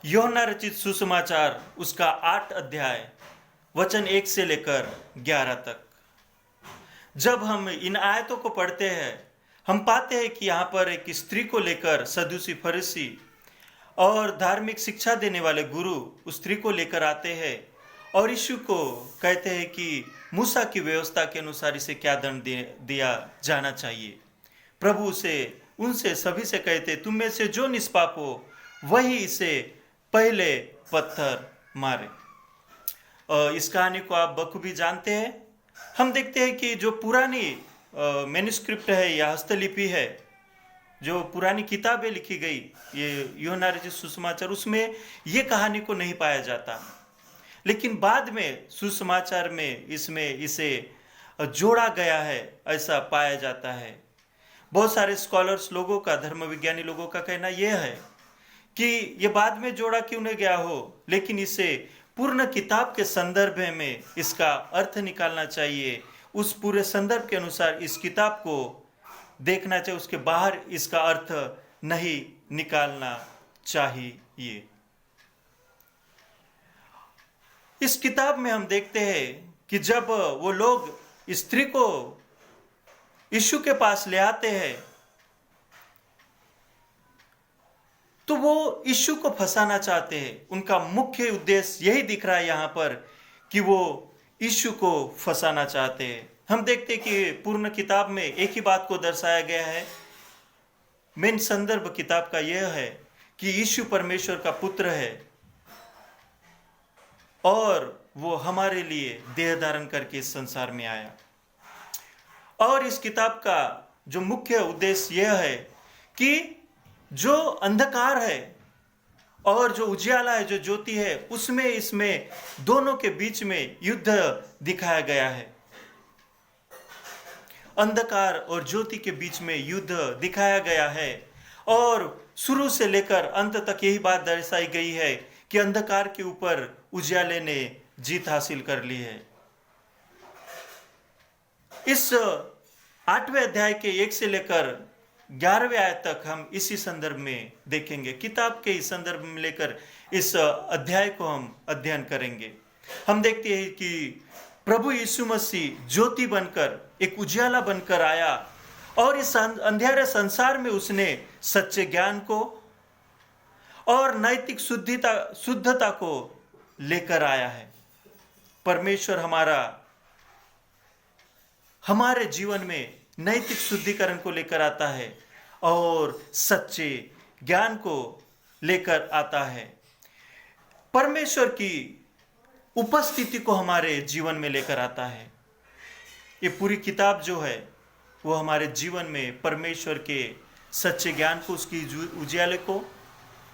यूहन्ना रचित सुसमाचार उसका 8 अध्याय वचन 1 से लेकर 11 तक। जब हम इन आयतों को पढ़ते हैं, हम पाते हैं कि यहाँ पर एक स्त्री को लेकर सदूसी फरीसी और धार्मिक शिक्षा देने वाले गुरु उस स्त्री को लेकर आते हैं और यीशु को कहते हैं कि मूसा की व्यवस्था के अनुसार इसे क्या दंड दिया जाना चाहिए। प्रभु उसे उनसे सभी से कहते, तुम में से जो निष्पाप हो वही इसे पहले पत्थर मारे। इस कहानी को आप बखूबी जानते हैं। हम देखते हैं कि जो पुरानी मैन्युस्क्रिप्ट है या हस्तलिपि है, जो पुरानी किताबें लिखी गई, ये यूहन्ना रचित सुसमाचार, उसमें ये कहानी को नहीं पाया जाता। लेकिन बाद में सुसमाचार में इसे जोड़ा गया है, ऐसा पाया जाता है। बहुत सारे स्कॉलर्स लोगों का, धर्म विज्ञानी लोगों का कहना यह है कि ये बाद में जोड़ा क्यों नहीं गया हो, लेकिन इसे पूर्ण किताब के संदर्भ में इसका अर्थ निकालना चाहिए। उस पूरे संदर्भ के अनुसार इस किताब को देखना चाहिए, उसके बाहर इसका अर्थ नहीं निकालना चाहिए। इस किताब में हम देखते हैं कि जब वो लोग स्त्री को यीशु के पास ले आते हैं तो वो यीशु को फंसाना चाहते हैं। उनका मुख्य उद्देश्य यही दिख रहा है यहाँ पर कि वो यीशु को फंसाना चाहते हैं। हम देखते हैं कि पूर्ण किताब में एक ही बात को दर्शाया गया है। मेन संदर्भ किताब का यह है कि यीशु परमेश्वर का पुत्र है और वो हमारे लिए देह धारण करके इस संसार में आया। और इस किताब का जो मुख्य उद्देश्य यह है कि जो अंधकार है और जो उजियाला है, जो ज्योति है, उसमें इसमें दोनों के बीच में युद्ध दिखाया गया है। अंधकार और ज्योति के बीच में युद्ध दिखाया गया है और शुरू से लेकर अंत तक यही बात दर्शाई गई है कि अंधकार के ऊपर उजियाले ने जीत हासिल कर ली है। इस 8वें अध्याय के 1 से लेकर 11वें आयत तक हम इसी संदर्भ में देखेंगे। किताब के इस संदर्भ में लेकर इस अध्याय को हम अध्ययन करेंगे। हम देखते हैं कि प्रभु यीशु मसीह ज्योति बनकर, एक उजियाला बनकर आया और इस अंधेरे संसार में उसने सच्चे ज्ञान को और नैतिक शुद्धता को लेकर आया है। परमेश्वर हमारे जीवन में नैतिक शुद्धिकरण को लेकर आता है और सच्चे ज्ञान को लेकर आता है। परमेश्वर की उपस्थिति को हमारे जीवन में लेकर आता है। ये पूरी किताब जो है वो हमारे जीवन में परमेश्वर के सच्चे ज्ञान को, उसकी उजियाले को,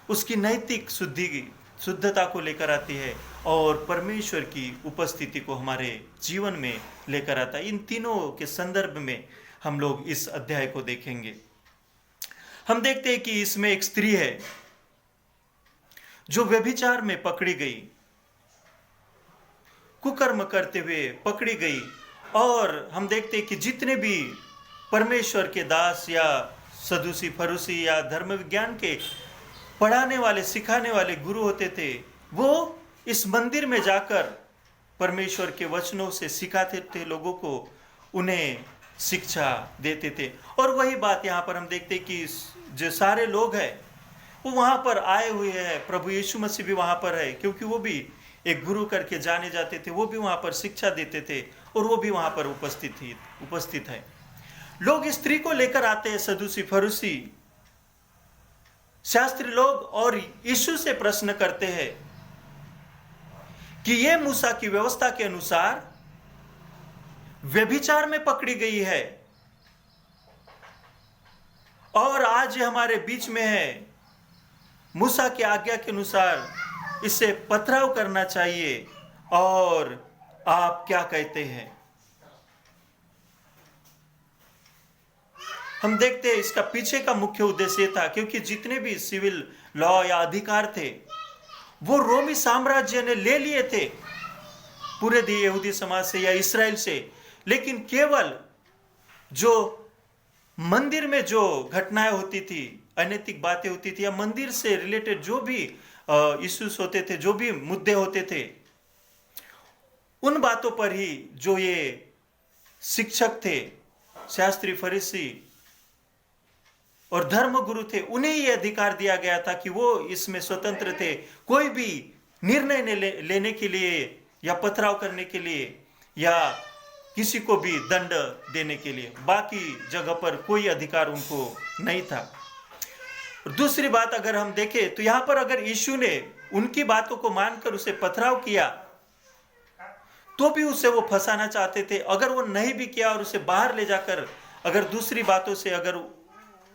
उसकी नैतिक शुद्धता को लेकर आती है और परमेश्वर की उपस्थिति को हमारे जीवन में लेकर आता है। इन तीनों के संदर्भ में हम लोग इस अध्याय को देखेंगे। हम देखते हैं कि इसमें एक स्त्री है जो व्यभिचार में पकड़ी गई, कुकर्म करते हुए पकड़ी गई। और हम देखते हैं कि जितने भी परमेश्वर के दास या सदूसी फरूसी या धर्म विज्ञान के पढ़ाने वाले, सिखाने वाले गुरु होते थे, वो इस मंदिर में जाकर परमेश्वर के वचनों से सिखाते थे लोगों को, उन्हें शिक्षा देते थे। और वही बात यहाँ पर हम देखते हैं कि जो सारे लोग हैं वो वहाँ पर आए हुए हैं। प्रभु यीशु मसीह भी वहाँ पर है, क्योंकि वो भी एक गुरु करके जाने जाते थे। वो भी वहाँ पर शिक्षा देते थे और वो भी वहाँ पर उपस्थित है। लोग स्त्री को लेकर आते हैं, सदूसी फरूसी शास्त्री लोग, और यीशु से प्रश्न करते हैं कि ये मूसा की व्यवस्था के अनुसार व्यभिचार में पकड़ी गई है और आज हमारे बीच में है। मूसा की आज्ञा के अनुसार इसे पथराव करना चाहिए, और आप क्या कहते हैं? हम देखते हैं इसका पीछे का मुख्य उद्देश्य था, क्योंकि जितने भी सिविल लॉ या अधिकार थे वो रोमी साम्राज्य ने ले लिए थे पूरे यहूदी समाज से या इस्राएल से। लेकिन केवल जो मंदिर में जो घटनाएं होती थी, अनैतिक बातें होती थी, या मंदिर से रिलेटेड जो भी इश्यूज होते थे, जो भी मुद्दे होते थे, उन बातों पर ही जो ये शिक्षक थे, शास्त्री, फरीसी और धर्म गुरु थे, उन्हें ये अधिकार दिया गया था कि वो इसमें स्वतंत्र थे, कोई भी निर्णय लेने के लिए या पथराव करने के लिए या किसी को भी दंड देने के लिए। बाकी जगह पर कोई अधिकार उनको नहीं था। दूसरी बात अगर हम देखें तो यहां पर अगर यीशु ने उनकी बातों को मानकर उसे पथराव किया तो भी उसे वो फंसाना चाहते थे। अगर वो नहीं भी किया और उसे बाहर ले जाकर अगर दूसरी बातों से अगर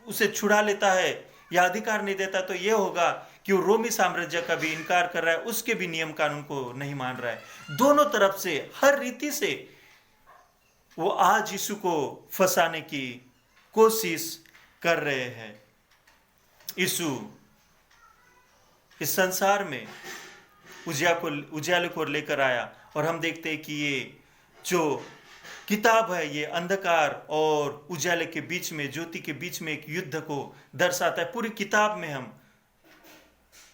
उसे छुड़ा लेता है या अधिकार नहीं देता, तो ये होगा कि वो रोमी साम्राज्य का भी इनकार कर रहा है, उसके भी नियम कानून को नहीं मान रहा है। दोनों तरफ से हर रीति से वो आज यीशु को फंसाने की कोशिश कर रहे हैं। यीशु इस संसार में उजियाले को लेकर आया और हम देखते हैं कि ये जो किताब है ये अंधकार और उजाले के बीच में, ज्योति के बीच में एक युद्ध को दर्शाता है। पूरी किताब में हम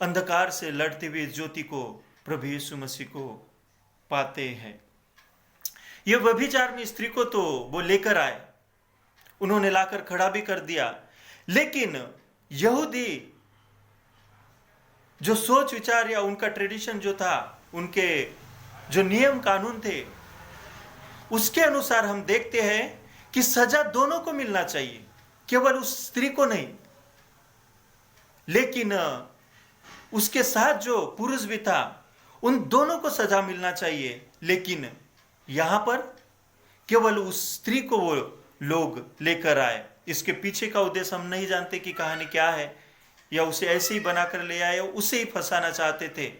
अंधकार से लड़ते हुए ज्योति को, प्रभु यीशु मसीह को पाते हैं। ये व्यभिचारिणी स्त्री को तो वो लेकर आए, उन्होंने लाकर खड़ा भी कर दिया, लेकिन यहूदी जो सोच विचार या उनका ट्रेडिशन जो था, उनके जो नियम कानून थे, उसके अनुसार हम देखते हैं कि सजा दोनों को मिलना चाहिए, केवल उस स्त्री को नहीं। लेकिन उसके साथ जो पुरुष भी था, उन दोनों को सजा मिलना चाहिए। लेकिन यहां पर केवल उस स्त्री को वो लोग लेकर आए। इसके पीछे का उद्देश्य हम नहीं जानते कि कहानी क्या है, या उसे ऐसे ही बनाकर ले आए, उसे ही फंसाना चाहते थे,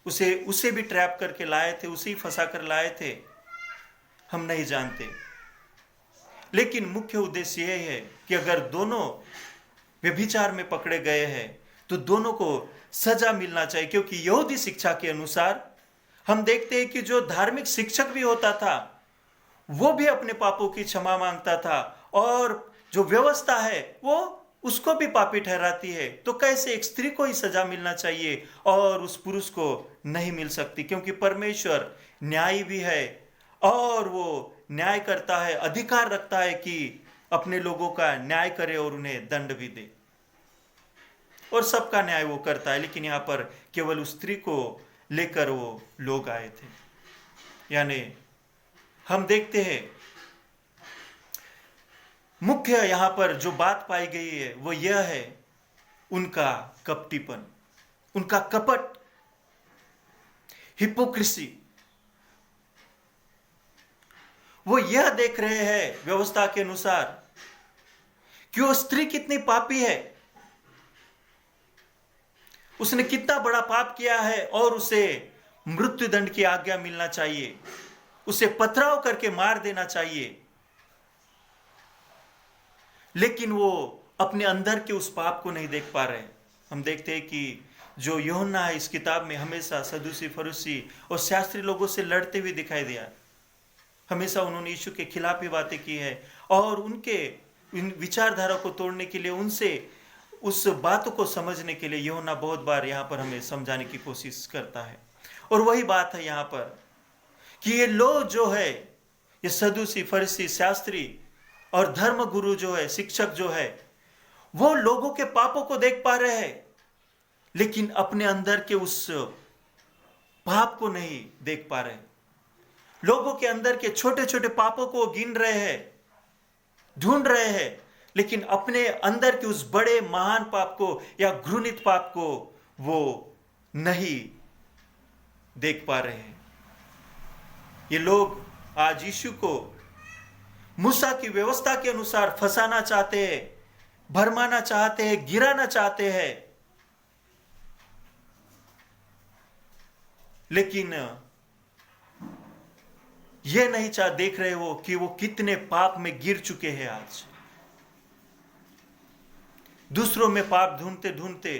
उसे भी ट्रैप करके लाए थे, उसे ही फंसा कर लाए थे, हम नहीं जानते। लेकिन मुख्य उद्देश्य यह है कि अगर दोनों व्यभिचार में पकड़े गए हैं तो दोनों को सजा मिलना चाहिए। क्योंकि यहूदी शिक्षा के अनुसार हम देखते हैं कि जो धार्मिक शिक्षक भी होता था वो भी अपने पापों की क्षमा मांगता था, और जो व्यवस्था है वो उसको भी पापी ठहराती है। तो कैसे एक स्त्री को ही सजा मिलना चाहिए और उस पुरुष को नहीं मिल सकती? क्योंकि परमेश्वर न्यायी भी है और वो न्याय करता है, अधिकार रखता है कि अपने लोगों का न्याय करे और उन्हें दंड भी दे, और सबका न्याय वो करता है। लेकिन यहाँ पर केवल उस स्त्री को लेकर वो लोग आए थे। यानी हम देखते हैं मुख्य यहाँ पर जो बात पाई गई है वो यह है उनका कपटीपन, उनका कपट, हिपोक्रेसी। वो यह देख रहे हैं व्यवस्था के अनुसार कि वो स्त्री कितनी पापी है, उसने कितना बड़ा पाप किया है और उसे मृत्यु दंड की आज्ञा मिलना चाहिए, उसे पथराव करके मार देना चाहिए। लेकिन वो अपने अंदर के उस पाप को नहीं देख पा रहे। हम देखते हैं कि जो यूहन्ना है इस किताब में हमेशा सदूसी, फरीसी और शास्त्री लोगों से लड़ते हुए दिखाई दिया। हमेशा उन्होंने यीशु के खिलाफ ही बातें की है और उनके इन विचारधारा को तोड़ने के लिए, उनसे उस बातों को समझने के लिए यूहन्ना बहुत बार यहाँ पर हमें समझाने की कोशिश करता है। और वही बात है यहाँ पर कि ये लोग जो है, ये सदूसी, फरीसी, शास्त्री और धर्म गुरु जो है, शिक्षक जो है, वो लोगों के पापों को देख पा रहे हैं लेकिन अपने अंदर के उस पाप को नहीं देख पा रहे। लोगों के अंदर के छोटे छोटे पापों को गिन रहे हैं, ढूंढ रहे हैं, लेकिन अपने अंदर के उस बड़े महान पाप को या घृणित पाप को वो नहीं देख पा रहे हैं। ये लोग आज यीशु को मूसा की व्यवस्था के अनुसार फंसाना चाहते हैं, भरमाना चाहते हैं, गिराना चाहते हैं, लेकिन ये नहीं देख रहे हो कि वो कितने पाप में गिर चुके हैं। आज दूसरों में पाप ढूंढते ढूंढते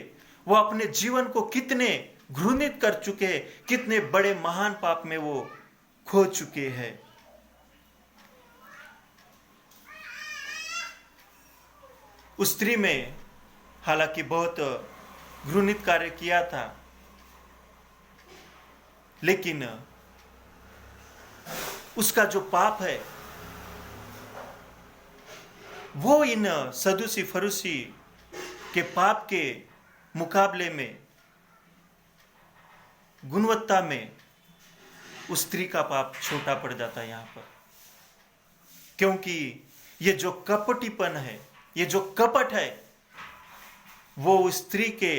वो अपने जीवन को कितने घृणित कर चुके हैं, कितने बड़े महान पाप में वो खो चुके हैं। उस स्त्री में हालांकि बहुत घृणित कार्य किया था, लेकिन उसका जो पाप है वो इन सदूसी फरूसी के पाप के मुकाबले में गुणवत्ता में उस स्त्री का पाप छोटा पड़ जाता है यहां पर, क्योंकि ये जो कपटीपन है, ये जो कपट है, वो उस स्त्री के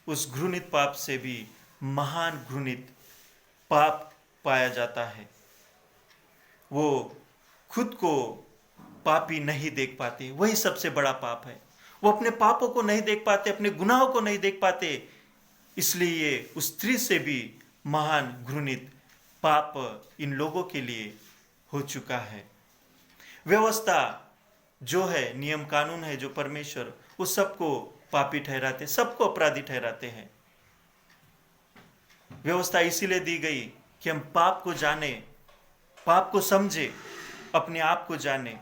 उस घृणित पाप से भी महान घृणित पाप पाया जाता है। वो खुद को पापी नहीं देख पाते, वही सबसे बड़ा पाप है। वो अपने पापों को नहीं देख पाते, अपने गुनाहों को नहीं देख पाते, इसलिए ये उस स्त्री से भी महान घृणित पाप इन लोगों के लिए हो चुका है। व्यवस्था जो है, नियम कानून है जो परमेश्वर, वो सबको पापी ठहराते, सबको अपराधी ठहराते हैं। व्यवस्था इसीलिए दी गई कि हम पाप को जाने, पाप को समझे, अपने आप को जाने।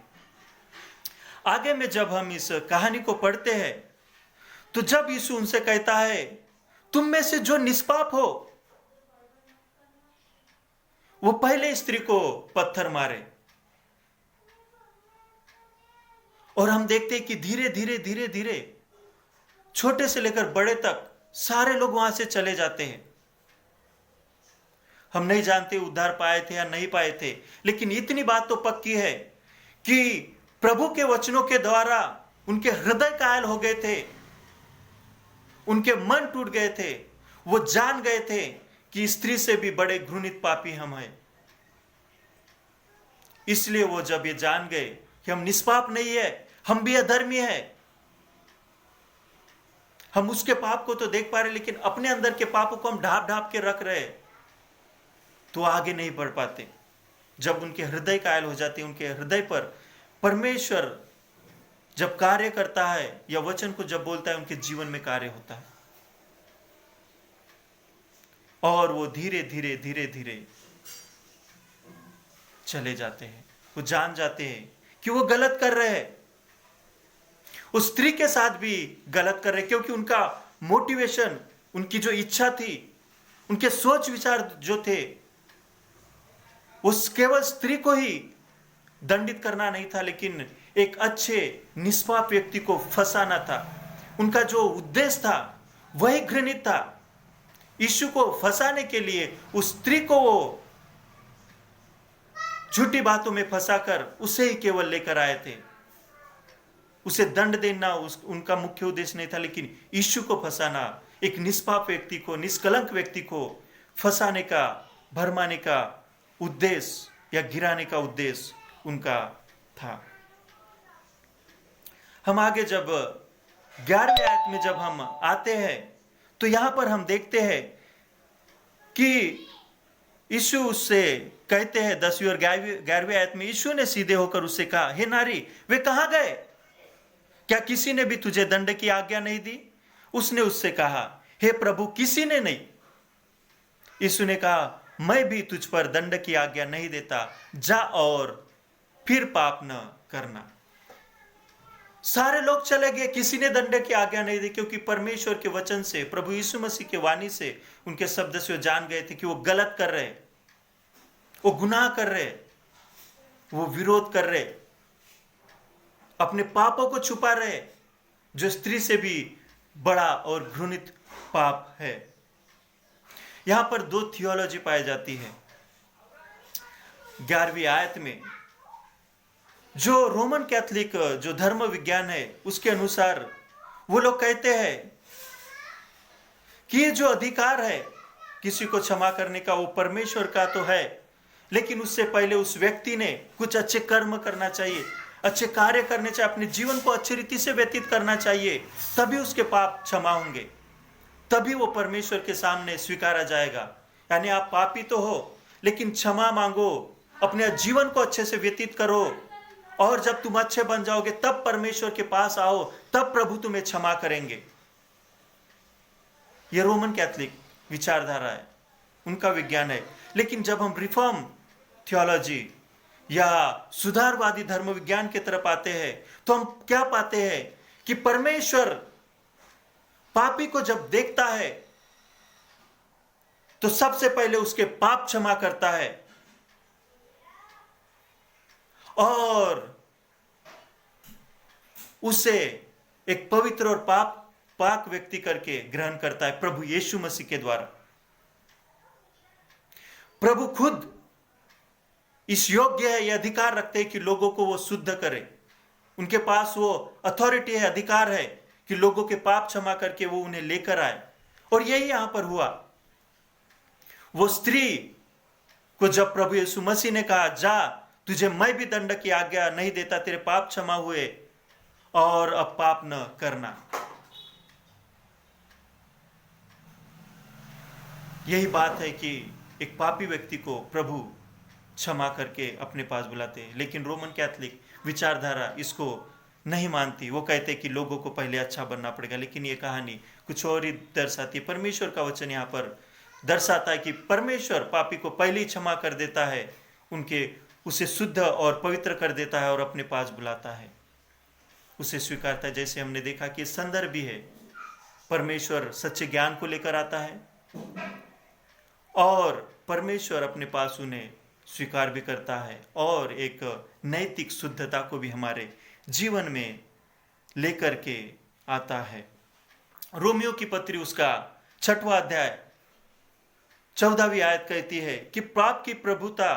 आगे में जब हम इस कहानी को पढ़ते हैं तो जब यीशु उनसे कहता है, तुम में से जो निष्पाप हो वो पहले स्त्री को पत्थर मारे, और हम देखते हैं कि धीरे धीरे धीरे धीरे छोटे से लेकर बड़े तक सारे लोग वहां से चले जाते हैं। हम नहीं जानते उद्धार पाए थे या नहीं पाए थे, लेकिन इतनी बात तो पक्की है कि प्रभु के वचनों के द्वारा उनके हृदय कायल हो गए थे, उनके मन टूट गए थे। वो जान गए थे कि स्त्री से भी बड़े घृणित पापी हम हैं। इसलिए वो जब ये जान गए कि हम निष्पाप नहीं है, हम भी अधर्मी है, हम उसके पाप को तो देख पा रहे लेकिन अपने अंदर के पापों को हम ढाप ढाप के रख रहे, तो आगे नहीं बढ़ पाते। जब उनके हृदय कायल हो जाते, उनके हृदय पर परमेश्वर जब कार्य करता है या वचन को जब बोलता है, उनके जीवन में कार्य होता है, और वो धीरे धीरे धीरे धीरे चले जाते हैं। वो जान जाते हैं कि वो गलत कर रहे हैं, उस स्त्री के साथ भी गलत कर रहे, क्योंकि उनका मोटिवेशन, उनकी जो इच्छा थी, उनके सोच विचार जो थे, उस केवल स्त्री को ही दंडित करना नहीं था, लेकिन एक अच्छे निष्पाप व्यक्ति को फंसाना था। उनका जो उद्देश्य था वही घृणित था। यीशु को फंसाने के लिए उस स्त्री को वो झूठी बातों में फंसाकर उसे ही केवल लेकर आए थे। उसे दंड देना उनका मुख्य उद्देश्य नहीं था, लेकिन यीशु को फंसाना, एक निष्पाप व्यक्ति को, निष्कलंक व्यक्ति को फंसाने का, भरमाने का उद्देश्य या गिराने का उद्देश्य उनका था। हम आगे जब 11वें आयत में जब हम आते हैं तो यहां पर हम देखते हैं कि यीशु उससे कहते हैं 10वीं और 11वीं आयत में, यीशु ने सीधे होकर उससे कहा, हे नारी, वे कहां गए? क्या किसी ने भी तुझे दंड की आज्ञा नहीं दी? उसने उससे कहा, हे प्रभु, किसी ने नहीं। यीशु ने कहा, मैं भी तुझ पर दंड की आज्ञा नहीं देता, जा और फिर पाप न करना। सारे लोग चले गए, किसी ने दंड की आज्ञा नहीं दी, क्योंकि परमेश्वर के वचन से, प्रभु यीशु मसीह के वाणी से, उनके शब्द से जान गए थे कि वो गलत कर रहे, वो गुनाह कर रहे, वो विरोध कर रहे, अपने पापों को छुपा रहे, जो स्त्री से भी बड़ा और घृणित पाप है। यहां पर दो थियोलॉजी पाई जाती है। 11वीं आयत में जो रोमन कैथोलिक जो धर्म विज्ञान है उसके अनुसार वो लोग कहते हैं कि ये जो अधिकार है किसी को क्षमा करने का, वो परमेश्वर का तो है, लेकिन उससे पहले उस व्यक्ति ने कुछ अच्छे कर्म करना चाहिए, अच्छे कार्य करने चाहिए, अपने जीवन को अच्छी रीति से व्यतीत करना चाहिए, तभी उसके पाप क्षमा होंगे, तभी वो परमेश्वर के सामने स्वीकारा जाएगा। यानी आप पापी तो हो, लेकिन क्षमा मांगो, अपने जीवन को अच्छे से व्यतीत करो, और जब तुम अच्छे बन जाओगे तब परमेश्वर के पास आओ, तब प्रभु तुम्हें क्षमा करेंगे। यह रोमन कैथोलिक विचारधारा है, उनका विज्ञान है। लेकिन जब हम रिफॉर्म थियोलॉजी या सुधारवादी धर्म विज्ञान की तरफ आते हैं तो हम क्या पाते हैं कि परमेश्वर पापी को जब देखता है तो सबसे पहले उसके पाप क्षमा करता है और उसे एक पवित्र और पाक व्यक्ति करके ग्रहण करता है प्रभु यीशु मसीह के द्वारा। प्रभु खुद इस योग्य है, यह अधिकार रखते हैं कि लोगों को वो शुद्ध करे। उनके पास वो अथॉरिटी है, अधिकार है कि लोगों के पाप क्षमा करके वो उन्हें लेकर आए। और यही यहां पर हुआ। वो स्त्री को जब प्रभु यीशु मसीह ने कहा, जा तुझे मैं भी दंड की आज्ञा नहीं देता, तेरे पाप क्षमा हुए और अब पाप न करना। यही बात है कि एक पापी व्यक्ति को प्रभु क्षमा करके अपने पास बुलाते हैं। लेकिन रोमन कैथोलिक विचारधारा इसको नहीं मानती। वो कहते हैं कि लोगों को पहले अच्छा बनना पड़ेगा। लेकिन ये कहानी कुछ और ही दर्शाती है। परमेश्वर का वचन यहाँ पर दर्शाता है कि परमेश्वर पापी को पहले ही क्षमा कर देता है, उसे शुद्ध और पवित्र कर देता है और अपने पास बुलाता है, उसे स्वीकारता है। जैसे हमने देखा कि संदर्भ भी है, परमेश्वर सच्चे ज्ञान को लेकर आता है और परमेश्वर अपने पास उन्हें स्वीकार भी करता है और एक नैतिक शुद्धता को भी हमारे जीवन में लेकर के आता है। रोमियो की पत्री उसका 6वां अध्याय 14वीं आयत कहती है कि पाप की प्रभुता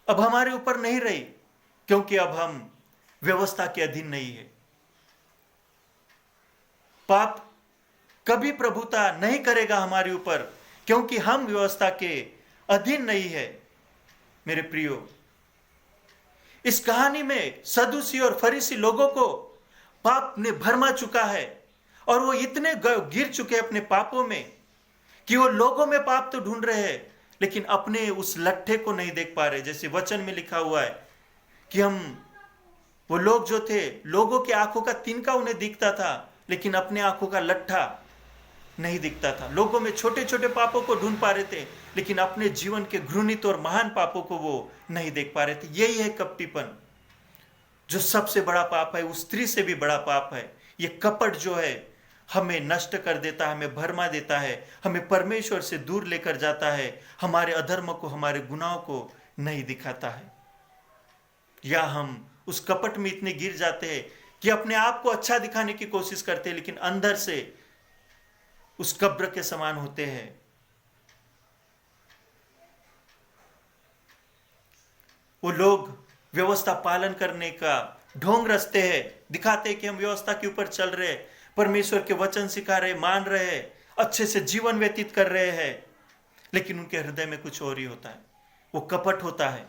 अब हमारे ऊपर नहीं रही, क्योंकि अब हम व्यवस्था के अधीन नहीं है। पाप कभी प्रभुता नहीं करेगा हमारे ऊपर, क्योंकि हम व्यवस्था के अधीन नहीं है। मेरे प्रियो, इस कहानी में सदूसी और फरीसी लोगों को पाप ने भरमा चुका है और वो इतने गिर चुके अपने पापों में कि वो लोगों में पाप तो ढूंढ रहे हैं, लेकिन अपने उस लट्ठे को नहीं देख पा रहे। जैसे वचन में लिखा हुआ है कि वो लोग जो थे, लोगों की आंखों का तिनका उन्हें दिखता था, लेकिन अपने आंखों का लट्ठा नहीं दिखता था। लोगों में छोटे छोटे पापों को ढूंढ पा रहे थे, लेकिन अपने जीवन के घृणित और महान पापों को वो नहीं देख पा रहे थे। यही है कपटीपन, जो सबसे बड़ा पाप है, उस स्त्री से भी बड़ा पाप है। ये कपट जो है हमें नष्ट कर देता है, हमें भरमा देता है, हमें परमेश्वर से दूर लेकर जाता है, हमारे अधर्म को, हमारे गुनाहों को नहीं दिखाता है। या हम उस कपट में इतने गिर जाते हैं कि अपने आप को अच्छा दिखाने की कोशिश करते हैं, लेकिन अंदर से उस कब्र के समान होते हैं। वो लोग व्यवस्था पालन करने का ढोंग रचते हैं, दिखाते हैं कि हम व्यवस्था के ऊपर चल रहे हैं, परमेश्वर के वचन सिखा रहे, मान रहे हैं, अच्छे से जीवन व्यतीत कर रहे हैं, लेकिन उनके हृदय में कुछ और ही होता है। वो कपट होता है।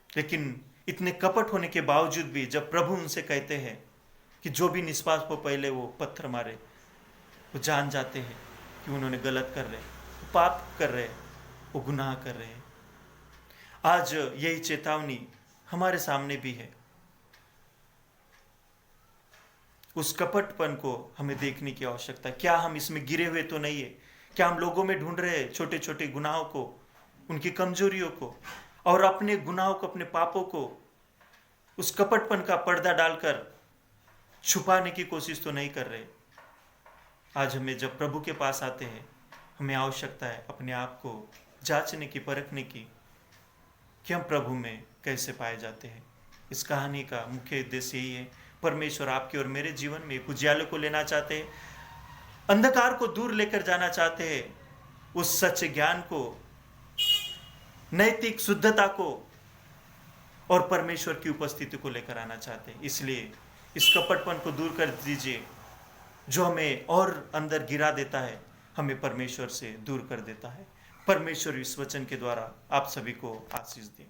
लेकिन इतने कपट होने के बावजूद भी जब प्रभु उनसे कहते हैं कि जो भी निष्पाप हो पहले वो पत्थर मारे, वो जान जाते हैं कि उन्होंने गलत कर रहे, वो पाप कर रहे, वो गुनाह कर रहे हैं। आज यही चेतावनी हमारे सामने भी है। उस कपटपन को हमें देखने की आवश्यकता है। क्या हम इसमें गिरे हुए तो नहीं है? क्या हम लोगों में ढूंढ रहे हैं छोटे छोटे गुनाहों को, उनकी कमजोरियों को, और अपने गुनाहों को, अपने पापों को उस कपटपन का पर्दा डालकर छुपाने की कोशिश तो नहीं कर रहे? आज हमें जब प्रभु के पास आते हैं, हमें आवश्यकता है अपने आप को जांचने की, परखने की कि हम प्रभु में कैसे पाए जाते हैं। इस कहानी का मुख्य उद्देश्य यही है। परमेश्वर आपके और मेरे जीवन में एक उजियाले को लेना चाहते हैं, अंधकार को दूर लेकर जाना चाहते हैं, उस सच्चे ज्ञान को, नैतिक शुद्धता को और परमेश्वर की उपस्थिति को लेकर आना चाहते हैं। इसलिए इस कपटपन को दूर कर दीजिए जो हमें और अंदर गिरा देता है, हमें परमेश्वर से दूर कर देता है। परमेश्वर इस वचन के द्वारा आप सभी को आशीष दे।